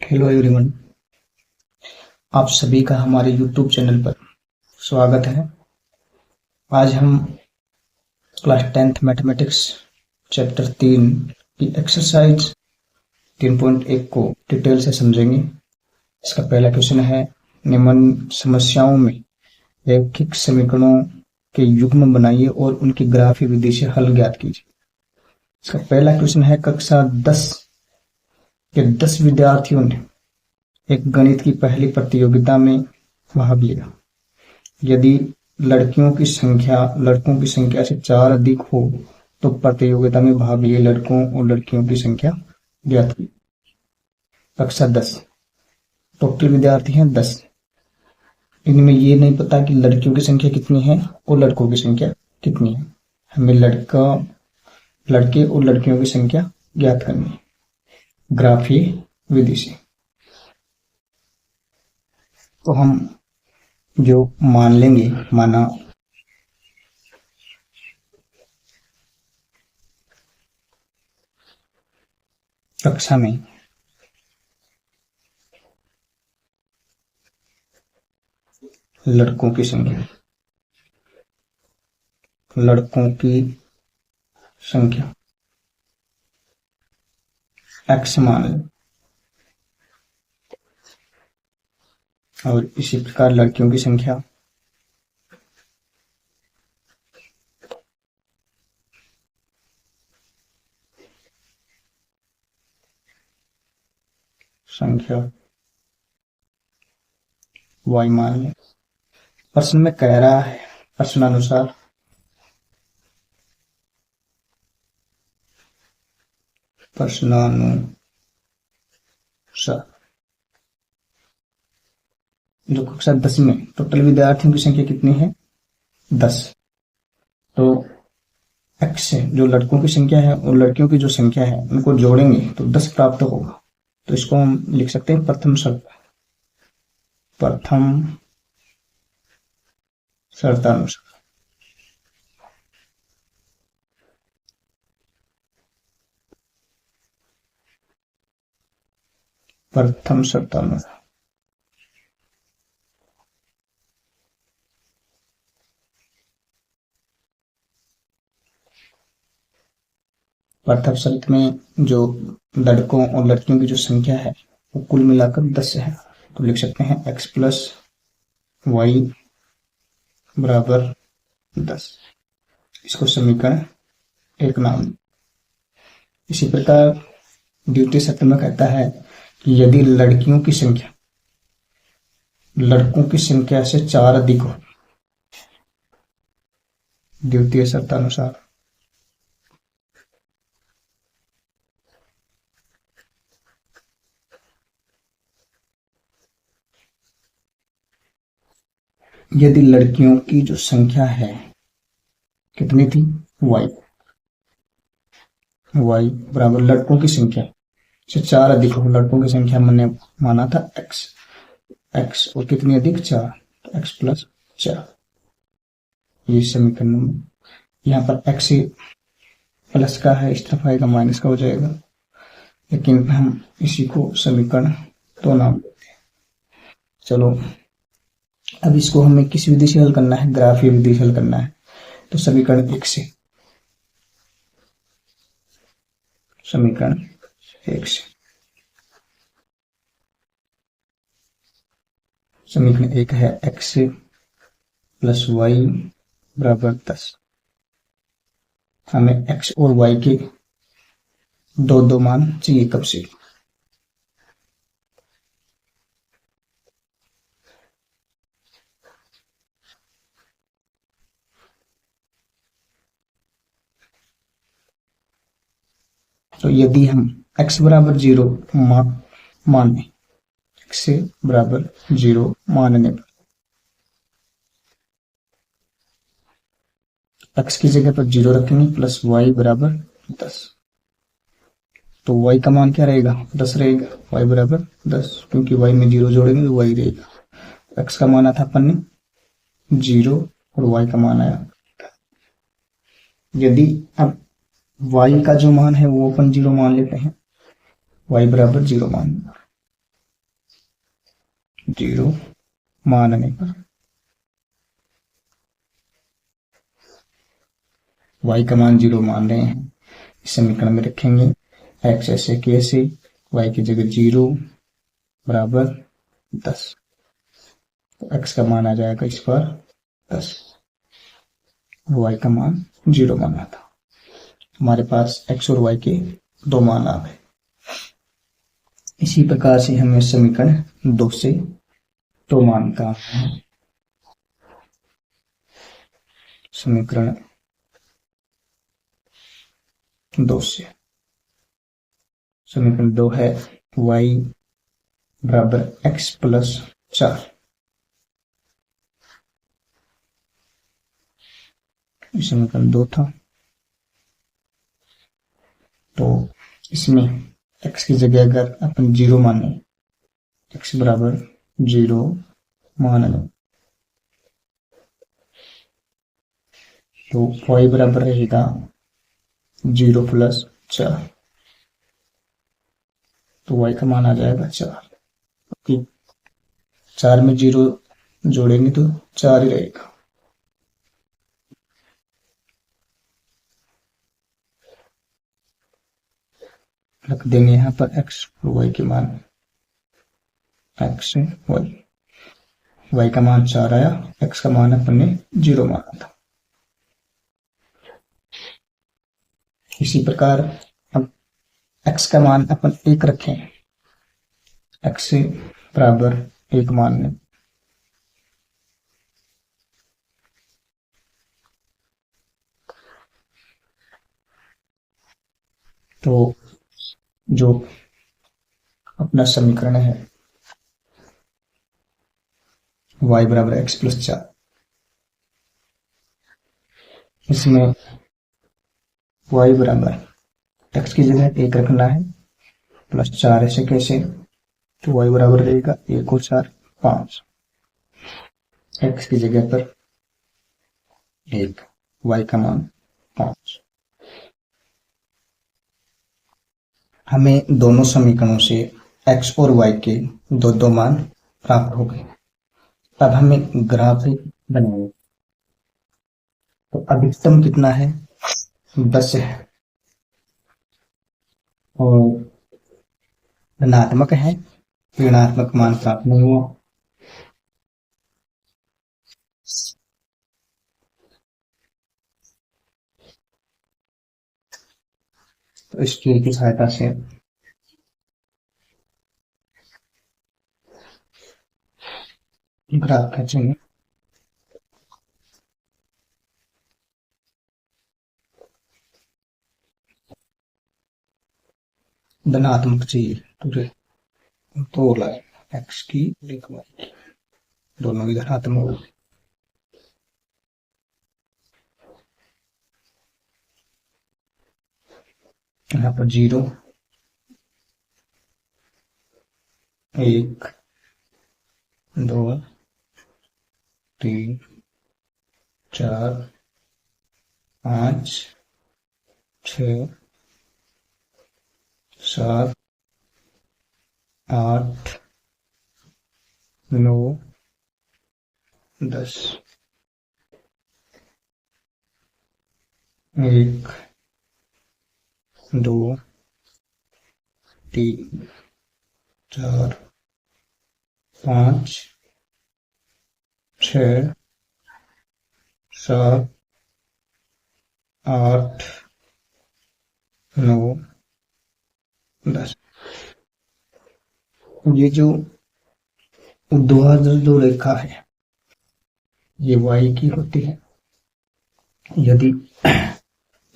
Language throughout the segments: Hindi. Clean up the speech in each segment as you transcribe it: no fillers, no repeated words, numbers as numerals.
हेलो एवरीवन, आप सभी का हमारे यूट्यूब चैनल पर स्वागत है। आज हम क्लास 10th मैथमेटिक्स चैप्टर 3 की एक्सरसाइज 3.1 को डिटेल से समझेंगे। इसका पहला क्वेश्चन है, निम्न समस्याओं में रैखिक समीकरणों के युग्म बनाइए और उनकी ग्राफीय विधि से हल ज्ञात कीजिए। इसका पहला क्वेश्चन है, कक्षा 10 के 10 विद्यार्थियों ने एक गणित की पहली प्रतियोगिता में भाग लिया। यदि लड़कों की संख्या से 4 अधिक हो तो प्रतियोगिता में भाग लिए लड़कों और लड़कियों की संख्या ज्ञात की। कक्षा 10, टोटल विद्यार्थी हैं 10। इनमें ये नहीं पता कि लड़कियों की संख्या कितनी है और लड़कों की संख्या कितनी है। हमें लड़के और लड़कियों की संख्या ज्ञात करनी है ग्राफीय विधि से। तो हम जो मान लेंगे, माना कक्षा में लड़कों की संख्या x मान लें और इसी प्रकार लड़कियों की संख्या y मान लें। प्रश्न में कह रहा है, प्रश्नानुसार जो कक्षा 10 में टोटल विद्यार्थियों की संख्या कितनी है 10, तो x से जो लड़कों की संख्या है और लड़कियों की जो संख्या है उनको जोड़ेंगे तो 10 प्राप्त होगा। तो इसको हम लिख सकते हैं प्रथम शर्तानुसार। प्रथम शर्तानुसार प्रथम शर्त में जो लड़कों और लड़कियों की जो संख्या है वो कुल मिलाकर 10 है। तो लिख सकते हैं x प्लस वाई बराबर 10। इसको समीकरण 1 नाम। इसी प्रकार द्वितीय शर्त में कहता है कि यदि लड़कों की संख्या से 4 अधिक हो, द्वितीय शर्तानुसार यदि लड़कियों की जो संख्या है कितनी थी y बराबर लड़कों की संख्या से 4 अधिक हो। लड़कों की संख्या मैंने माना था x और कितनी अधिक 4, तो x प्लस 4। ये समीकरण यहाँ पर x प्लस का है, इस तरफ आएगा माइनस का हो जाएगा, लेकिन हम इसी को समीकरण 2 नाम देते हैं। चलो अब इसको हमें किस विधि से हल करना है, ग्राफीय विधि से हल करना है। तो समीकरण 1 से समीकरण एक है x प्लस वाई बराबर 10। हमें x और y के दो मान चाहिए। कब से? तो यदि हम x बराबर 0 माने, x बराबर 0 मानने पर x की जगह पर 0 रखेंगे प्लस y बराबर 10। तो y का मान क्या रहेगा 10 रहेगा, y बराबर 10, क्योंकि y में 0 जोड़ेंगे तो y रहेगा। x का मान आता अपन ने 0 और y का मान आया। यदि अब y का जो मान है वो अपन 0 मान लेते हैं, y बराबर 0 मान। जीरो मानने पर y का मान 0 मान रहे हैं, इस समीकरण में रखेंगे x ऐसे कैसे, y की जगह 0 बराबर 10, तो x का मान आ जाएगा इस पर 10, y का मान 0 माना था। हमारे पास x और y के दो मान आ गए। इसी प्रकार से हमें समीकरण 2 से दो मान का समीकरण 2 से समीकरण 2 है y बराबर x प्लस 4, समीकरण 2 था। तो इसमें x की जगह अगर अपन 0 माने, x बराबर 0 मान लें, तो y बराबर रहेगा 0 प्लस 4, तो y का मान आ जाएगा 4, क्योंकि 4 में 0 जोड़ेंगे तो 4 ही रहेगा। रख देंगे यहाँ पर x और y के मान, x y का मान 4 आया, x का मान अपन ने 0 माना था। इसी प्रकार अब x का मान अपन 1 रखें, x बराबर 1 मान लें, तो जो अपना समीकरण है y बराबर x प्लस 4, इसमें y बराबर x की जगह 1 रखना है, प्लस 4 ऐसे कैसे, तो y बराबर रहेगा 1 और 4 5, x की जगह पर 1, y का मान 5। हमें दोनों समीकरणों से x और y के दो दो मान प्राप्त हो गए। अब हमें ग्राफ बनाएंगे, तो अधिकतम कितना है, 10 है, और धनात्मक है, ऋणात्मक मान प्राप्त नहीं हुआ। तो स्केल की सहायता से ग्राफ खींचेंगे, धनात्मक चाहिए तो लाइन x की लिंक y की दोनों ही धनात्मक हो। यहाँ पर 0 1 2 3 4 5 6 7 8 9 10 1 2 3 4 5 6 7 8 9 10। ये जो ऊर्ध्वाधर जो रेखा है ये y की होती है, यदि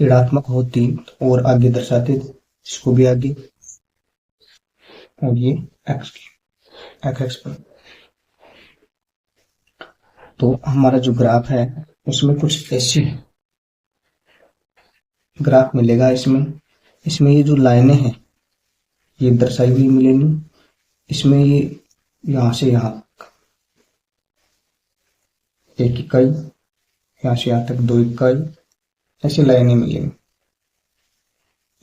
ऋणात्मक होती तो और आगे दर्शाते, इसको भी आगे, और ये x की x पर। तो हमारा जो ग्राफ है उसमें कुछ ऐसी ग्राफ मिलेगा। इसमें ये जो लाइनें हैं ये दर्शाई हुई मिलेंगी, इसमें ये यहां से यहां तक 1 इकाई, यहां से यहां तक 2 इकाई, ऐसी लाइनें मिलेंगी।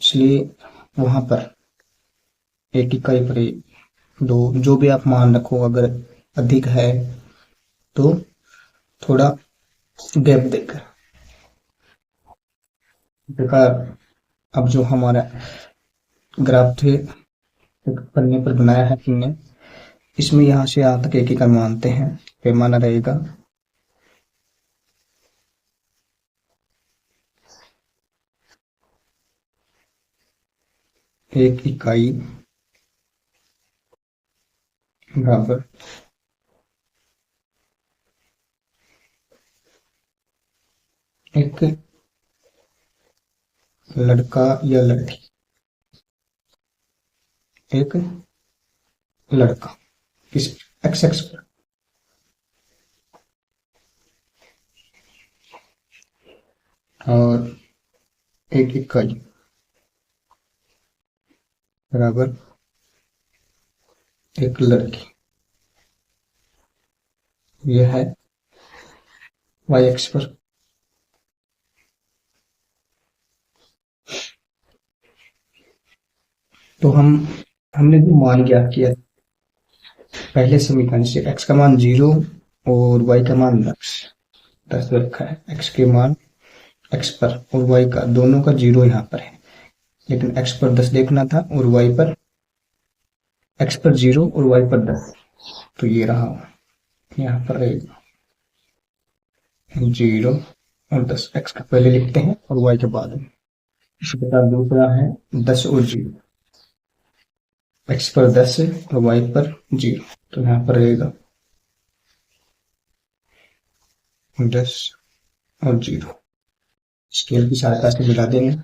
इसलिए वहां पर 1 इकाई पर 2, जो भी आप मान रखो, अगर अधिक है तो थोड़ा गैप देकर प्रकार। अब जो हमारा ग्राफ थे एक पन्ने पर बनाया है हमने, इसमें यहाँ से यहाँ तक एक ही का मानते हैं। पैमाना रहेगा एक इकाई बराबर एक लड़का या लड़की, एक लड़का किस एक्स एक्स पर, और एक इकाई बराबर एक लड़की, यह है वाई एक्स पर। तो हमने जो मान ज्ञात किया पहले समीकरण से, एक्स का मान 0 और वाई का मान 10 रखा है। एक्स के मान एक्स पर और वाई का दोनों का 0 यहाँ पर है, लेकिन एक्स पर 10 देखना था और वाई पर, एक्स पर 0 और वाई पर 10। तो ये रहा, यहाँ पर रहेगा 0 और 10। एक्स का पहले लिखते हैं और वाई के बाद में। इसी प्रकार दूसरा है 10 और 0, एक्स पर 10 और वाई पर 0। तो यहाँ पर रहेगा 10 और 0। स्केल की सहायता से मिला देंगे।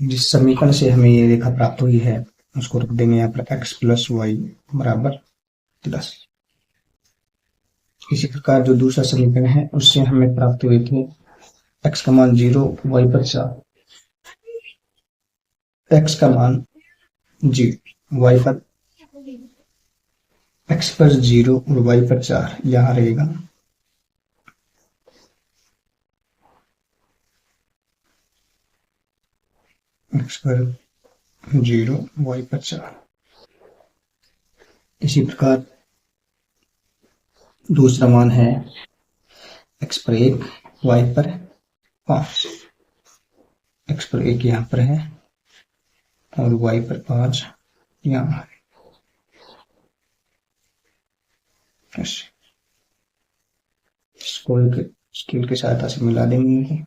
जिस समीकरण से हमें ये रेखा प्राप्त हुई है उसको रख देंगे यहाँ पर x प्लस वाई बराबर 10। इसी प्रकार जो दूसरा समीकरण है उससे हमें प्राप्त हुए थे x का मान 0, वाई पर 4, x का मान 0, वाई पर, x पर 0 और वाई पर 4, यहाँ रहेगा x पर 0, वाई पर 4। इसी प्रकार दूसरा मान है x पर 1, वाई पर 5। x पर 1 यहाँ पर है और वाई पर 5 यहाँ है। इसको एक स्केल की सहायता से मिला देंगे।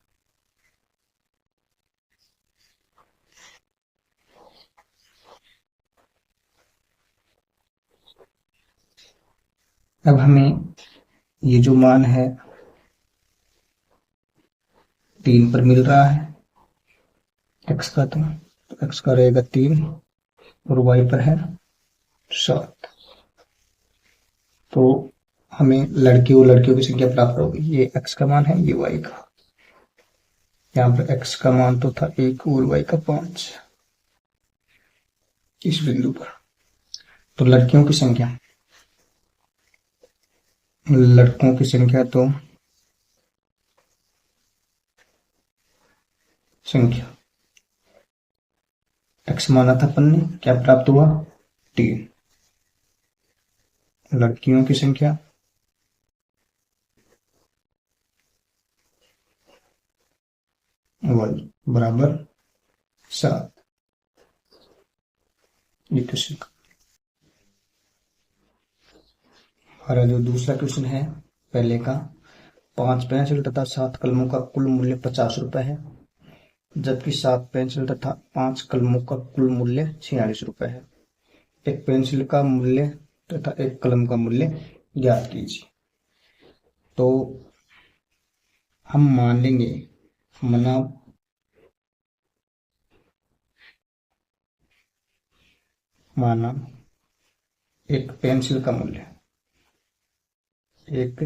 अब हमें ये जो मान है 3 पर मिल रहा है x का, तो x का रहेगा 3 और y पर है 7। तो हमें लड़के और लड़कियों की संख्या प्राप्त होगी। ये x का मान है, ये y का। यहाँ पर x का मान तो था 1 और y का 5 इस बिंदु पर। तो लड़कियों की संख्या, लड़कों की संख्या तो संख्या x माना था अपन ने, क्या प्राप्त हुआ 3। लड़कियों की संख्या y बराबर 7। ये क्वेश्चन हमारा जो दूसरा क्वेश्चन है पहले का, 5 पेंसिल तथा 7 कलमों का कुल मूल्य 50 रुपए है, जबकि 7 पेंसिल तथा 5 कलमों का कुल मूल्य 46 रुपए है। एक पेंसिल का मूल्य तथा एक कलम का मूल्य ज्ञात कीजिए। तो हम मान लेंगे, मना माना एक पेंसिल का मूल्य, एक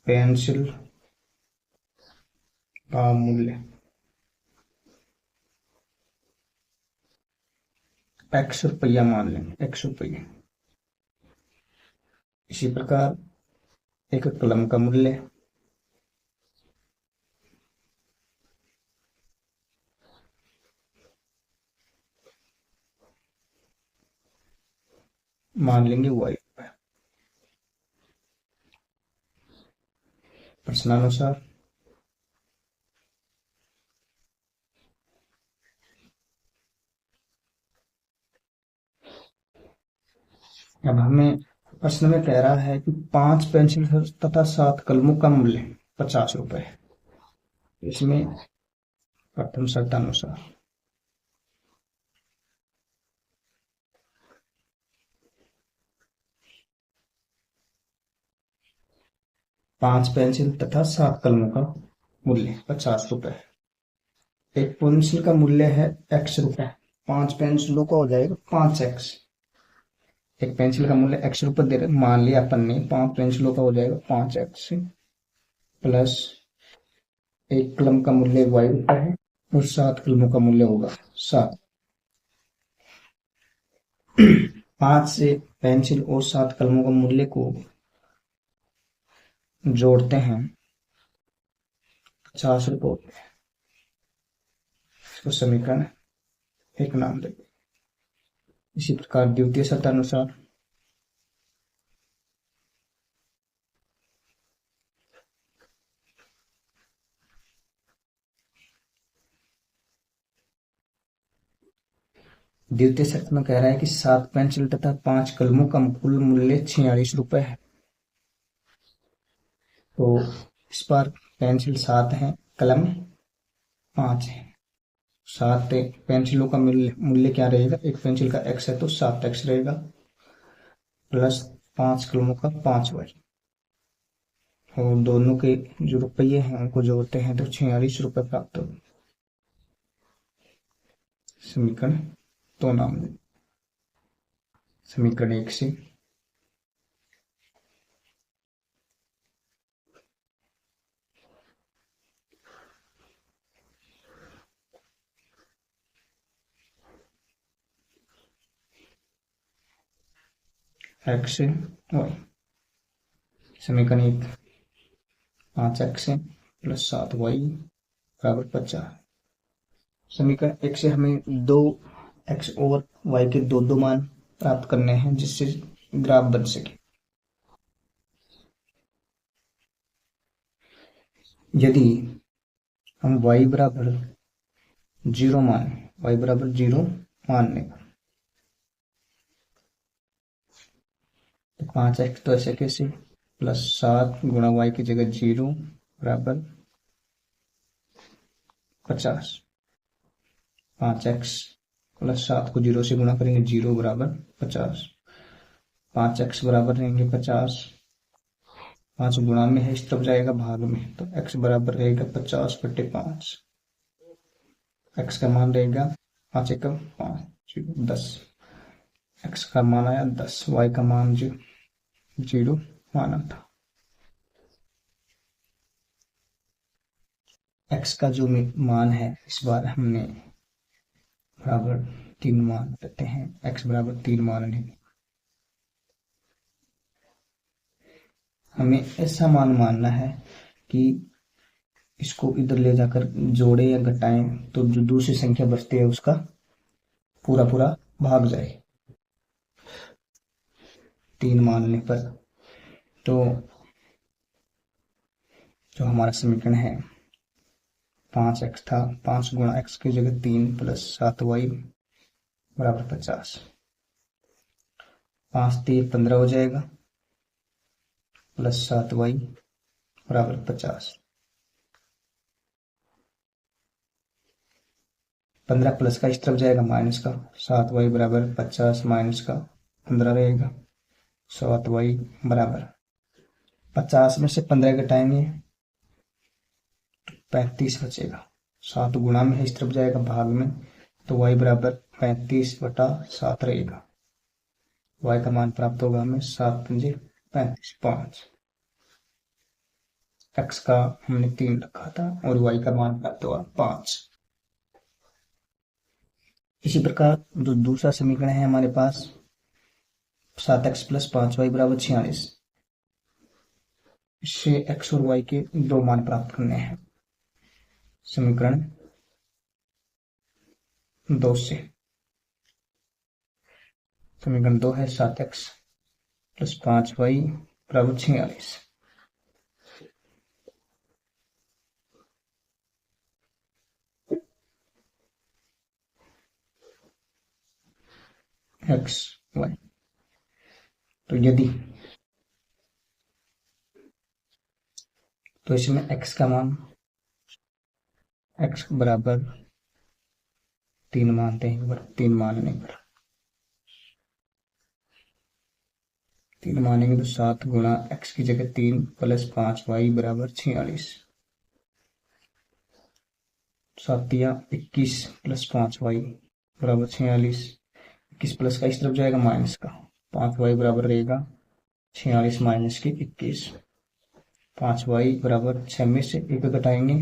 पेंसिल का मूल्य x रुपया मान लेंगे, x रुपये। इसी प्रकार एक कलम का मूल्य, मान लेंगे y। प्रश्नानुसार अब हमें प्रश्न में कह रहा है कि 5 पेंसिल तथा 7 कलमों का मूल्य 50 रुपए है। इसमें प्रथम शर्तानुसार 5 पेंसिल तथा 7 कलमों का मूल्य 50 रुपए है। एक पेंसिल का मूल्य है x रुपए, 5 पेंसिलों का हो जाएगा 5x। एक पेंसिल का मूल्य x रुपए दे रहे, मान लिया अपन ने 5 पेंसिलों का हो जाएगा 5x प्लस एक कलम का मूल्य y रुपए है और 7 कलमों का मूल्य होगा 7। 5 से पेंसिल और 7 कलमों का मूल्य को जोड़ते हैं 50 रुपये। इसको समीकरण एक नाम देंगे। इसी प्रकार द्वितीय शर्तानुसार द्वितीय शर्त में कह रहा है कि 7 पेंसिल तथा 5 कलमों का कुल मूल्य 46 रुपए है। तो इस बार पेंसिल 7 है, कलम 5 है। 7 पेंसिलों का मूल्य क्या रहेगा, एक पेंसिल का x है तो 7x रहेगा प्लस 5 कलमों का 5y, और दोनों के जो रुपये हैं उनको जोड़ते हैं तो 46 रुपए प्राप्त होगा। समीकरण तो नाम दें। समीकरण 1 से x से y। समीकरण 1 5x प्लस 7y बराबर 50। समीकरण 1 से हमें 2x और y के दो मान प्राप्त करने हैं जिससे ग्राफ बन सके। यदि हम y बराबर 0 मान लें तो 5x तो ऐसे कैसे, प्लस 7 गुणा y की जगह 0 बराबर 50। 5x प्लस 7 को 0 से गुणा करेंगे 0 बराबर 50। 5x बराबर रहेंगे 50, 5 गुणा में है इस तरफ जाएगा भाग में तो x बराबर रहेगा 50/5। x का मान रहेगा 5 एकम 5 10। x का मान आया 10, y का मान 0 माना था। x का जो मान है इस बार हमने बराबर 3 मान लेते हैं, x बराबर 3 मान लेंगे। हमें ऐसा मान मानना है कि इसको इधर ले जाकर जोड़े या घटाएं तो जो दूसरी संख्या बचती है उसका पूरा पूरा भाग जाए 3 मानने पर। तो जो हमारा समीकरण है 5x था, 5 गुणा x की जगह 3 प्लस 7y बराबर 50। 5 3 15 हो जाएगा प्लस 7y बराबर 50। 15 प्लस का इस तरफ जाएगा माइनस का, 7y बराबर 50 माइनस का 15 रहेगा। 7y बराबर 50 में से 15 घटाएंगे तो 35 बचेगा। 7 गुणा में है इस तरफ जाएगा भाग में तो y बराबर 35/7 रहेगा। y का मान प्राप्त होगा हमें 7 पंजे 35 5। x का हमने 3 रखा था और y का मान प्राप्त होगा 5। इसी प्रकार जो दूसरा समीकरण है हमारे पास 7x प्लस 5y बराबर 46। इससे एक्स और वाई के दो मान प्राप्त करने हैं। समीकरण 2 से समीकरण 2 है 7x प्लस 5y बराबर 46। एक्स वाई, तो यदि तो इसमें x का मान x बराबर 3 मानते हैं, 3 मानने पर 3 मानेंगे तो 7 गुणा x की जगह 3 प्लस 5y बराबर 46। 7 या 21 प्लस 5y बराबर 46। 21 प्लस का इस तरफ जाएगा माइनस का, 5y बराबर रहेगा 46 माइनस के 21। 5y बराबर 6 में से 1 घटाएंगे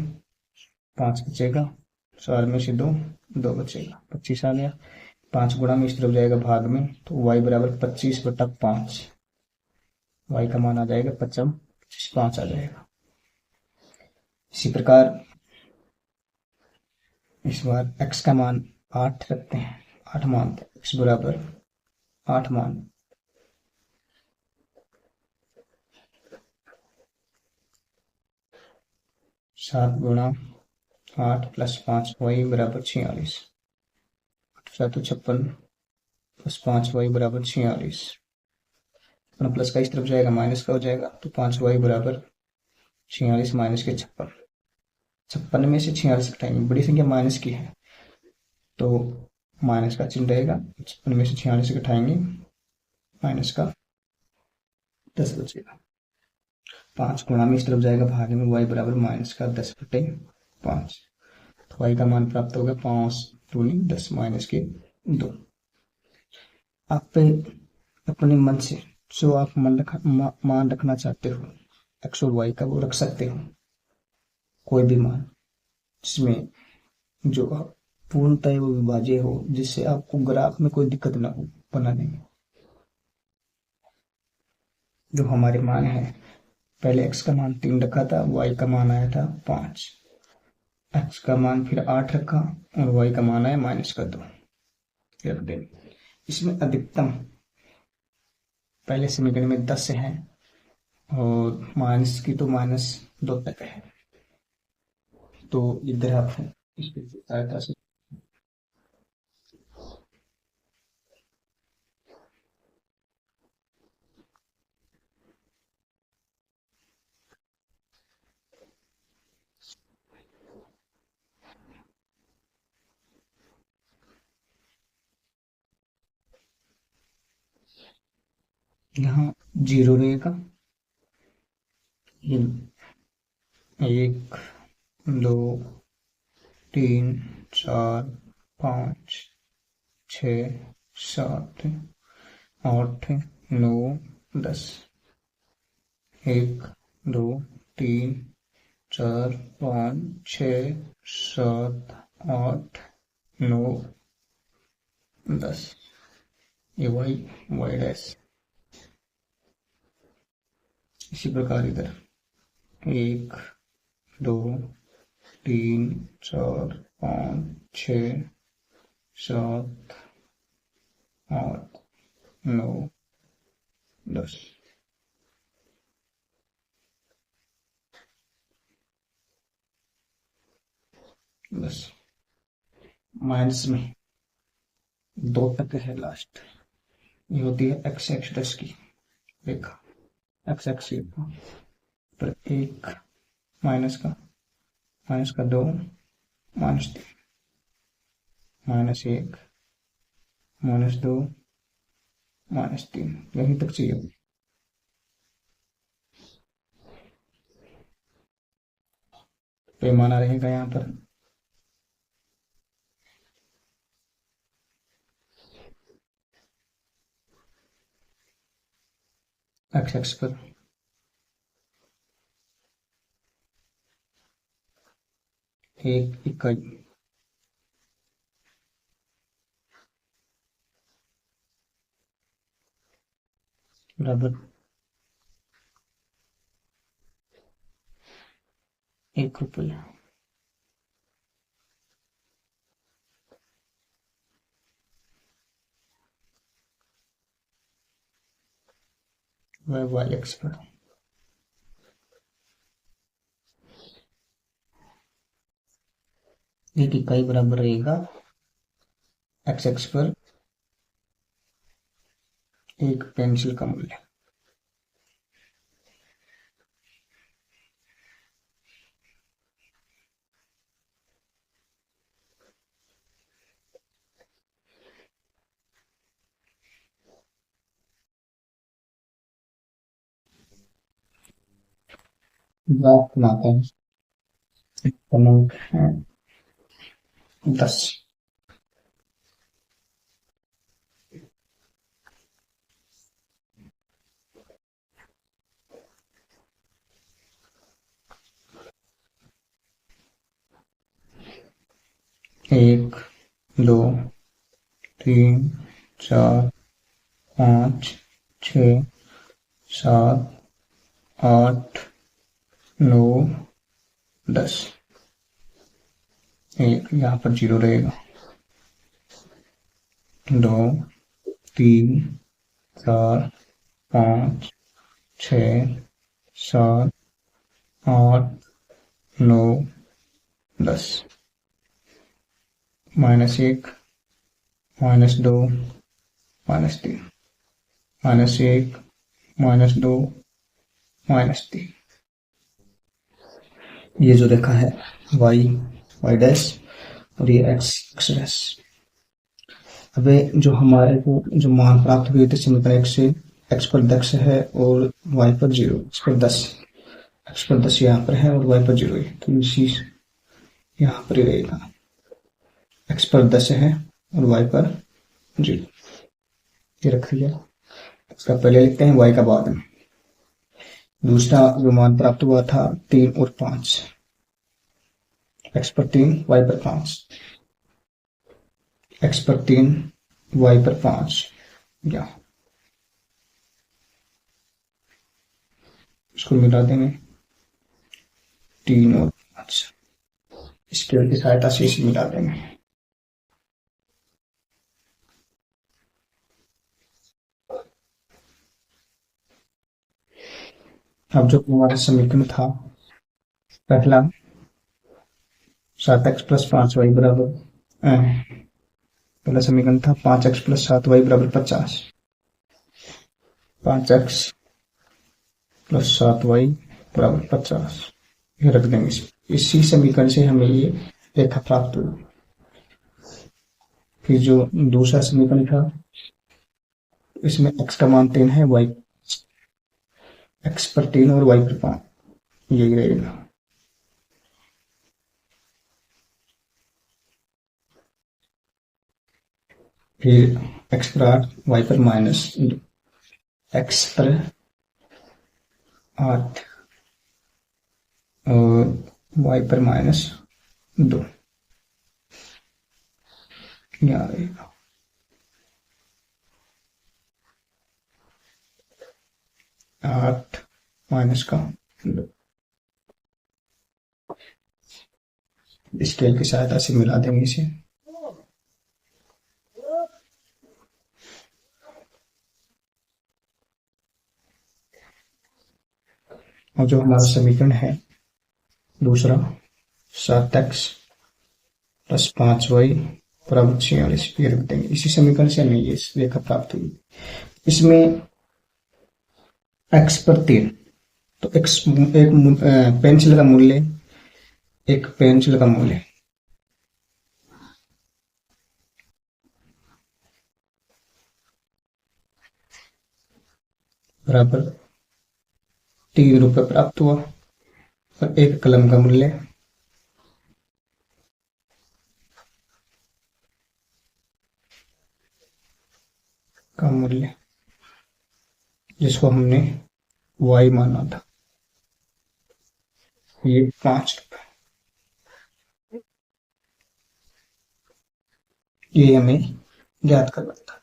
5 बचेगा, 4 में से 2 2 बचेगा, 25 आ गया। 5 गुणा में इस तरफ जाएगा भाग में, तो y बराबर 25/5, y का मान आ जाएगा 5 आ जाएगा। इसी प्रकार इस बार x का मान 8 रखते हैं, 8 मानते हैं, x बराबर 8 मान 7 गुणा 8 प्लस 5y बराबर 46। 8 7 56 प्लस 5y बराबर 46। अपना प्लस का इस तरफ जाएगा माइनस का हो जाएगा, तो 5y बराबर 46 माइनस के 56। 56 में से 46 घटाएंगे, बड़ी संख्या माइनस की है तो माइनस का चिन्ह रहेगा। 56 में से 46 घटाएंगे, माइनस का 10 बचेगा। 5 गुणा में इस तरफ जाएगा भाग में, y बराबर माइनस का 10/5, तो y का मान प्राप्त होगा 5 दूनी 10 माइनस के 2। आप अपने मन से जो आप मान रखना चाहते हो x और y का, वो रख सकते हो, कोई भी मान जिसमें जो पूर्णतः वो विभाज्य हो, जिससे आपको ग्राफ में कोई दिक्कत ना हो बनाने में। जो हमारे मान है, पहले x का मान 3 रखा था, y का मान आया था 5, x का मान फिर 8 रखा और y का मान आया -2 रख देंगे। इसमें अधिकतम पहले समीकरण में 10 है और माइनस की तो -2 तक है, तो इधर आप इसकी सहायता से यहाँ 0 रहेगा, 1 2 3 4 5 6 7 8 9 10, 1 2 3 4 5 6 7 8 9 10, ये y डैश। इसी प्रकार इधर 1 2 3 4 5 6 7 8 9 10। बस माइनस में 2 तक है लास्ट, ये होती है x एक्स की रेखा, x एक्स रेखा पर 1 -2 -3 -1 -2 -3, यहीं तक चाहिए। पैमाना रहेगा यहाँ पर x एक्स पर 1 इकाई बराबर ₹1। वह वाई एक्स पर। एक इकाई बराबर रहेगा एक्स एक्स पर एक पेंसिल का मूल्य। ग्राफ बनाते हैं। क्रमांक है 10। एक, दो, तीन, चार, पाँच, छ, सात, आठ, 9, 10। एक यहाँ पर 0 रहेगा। 2, 3, 4, 5, 6, 7, 8, 9, 10। -1, -2, -3, -1, -2, -3। ये जो रेखा है वाई वाई डैश और ये एक्स एक्स डैश। अब जो हमारे को जो मान प्राप्त हुए थे समीकरण एक से, एक्स पर 10 है और वाई पर 0, एक्स पर 10 यहाँ पर है और वाई पर 0 है, तो इसी यहाँ पर ही रहेगा। एक्स पर 10 है और वाई पर 0, ये रख दिया। इसका पहले लिखते हैं, वाई का बाद में। दूसरा जो मान प्राप्त हुआ था 3 और 5, एक्स पर 3 वाई पर 5, एक्स पर 3 वाई पर 5, या इसको मिला देंगे 3 और 5, स्केल की सहायता से इसे मिला देंगे। अब जो हमारा समीकरण था पहला 7x + 5y बराबर, पहला समीकरण था 5x + 7y बराबर 50। 5x + 7y बराबर 50, ये रख देंगे। इसी समीकरण से हमें ये रेखा प्राप्त हुई। फिर जो दूसरा समीकरण था इसमें x का मान 3 है, y x पर 3 और y पर 5, यही रहेगा। फिर x पर 8, y पर -2, x पर 8 और y पर -2, यहाँ रहेगा। 8 माइनस का 2, स्केल की सहायता से मिला देंगे इसे। और जो हमारा समीकरण है दूसरा 7x + 5y बराबर 46, ये रख देंगे। इसी समीकरण से हमें ये रेखा प्राप्त हुई। इसमें x पर 3, तो एक पेंसिल का मूल्य, एक पेंसिल का मूल्य बराबर 3 रुपये प्राप्त हुआ और एक कलम का मूल्य जिसको हमने y माना था, ये 5 रुपये, ये हमें ज्ञात करना था।